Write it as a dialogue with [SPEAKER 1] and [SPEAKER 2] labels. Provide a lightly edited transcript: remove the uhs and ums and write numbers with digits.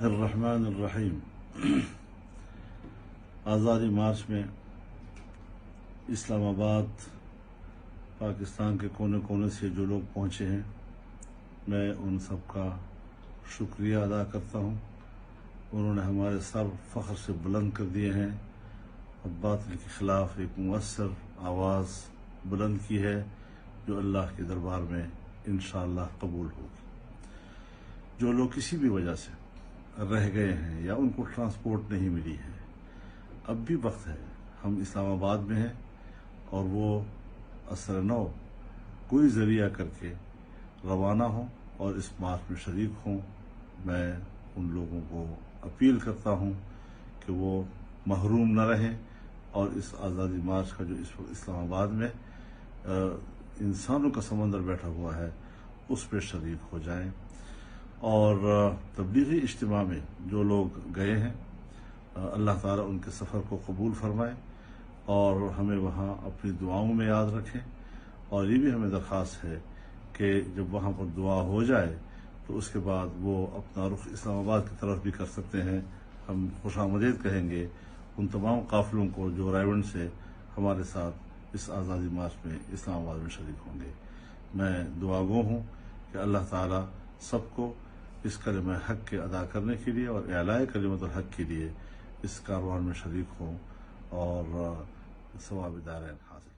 [SPEAKER 1] الرحمن الرحیم۔ آزادی مارچ میں اسلام آباد پاکستان کے کونے کونے سے جو لوگ پہنچے ہیں، میں ان سب کا شکریہ ادا کرتا ہوں۔ انہوں نے ہمارے سر فخر سے بلند کر دیے ہیں اور باطل کے خلاف ایک مؤثر آواز بلند کی ہے جو اللہ کے دربار میں انشاءاللہ قبول ہوگی۔ جو لوگ کسی بھی وجہ سے رہ گئے ہیں یا ان کو ٹرانسپورٹ نہیں ملی ہے، اب بھی وقت ہے، ہم اسلام آباد میں ہیں اور وہ اثر نو کوئی ذریعہ کر کے روانہ ہوں اور اس مارچ میں شریک ہوں۔ میں ان لوگوں کو اپیل کرتا ہوں کہ وہ محروم نہ رہیں اور اس آزادی مارچ کا جو اس وقت اسلام آباد میں انسانوں کا سمندر بیٹھا ہوا ہے اس پہ شریک ہو جائیں، اور تبلیغی اجتماع میں جو لوگ گئے ہیں اللہ تعالیٰ ان کے سفر کو قبول فرمائے اور ہمیں وہاں اپنی دعاؤں میں یاد رکھیں۔ اور یہ بھی ہمیں درخواست ہے کہ جب وہاں پر دعا ہو جائے تو اس کے بعد وہ اپنا رخ اسلام آباد کی طرف بھی کر سکتے ہیں۔ ہم خوش آمدید کہیں گے ان تمام قافلوں کو جو رائے سے ہمارے ساتھ اس آزادی مارچ میں اسلام آباد میں شریک ہوں گے۔ میں دعا گو ہوں کہ اللہ تعالیٰ سب کو اس کلمہ حق کے ادا کرنے کے لیے اور اعلاء کلمت الحق کے لیے اس کاروان میں شریک ہوں اور ثواب دارین حاصل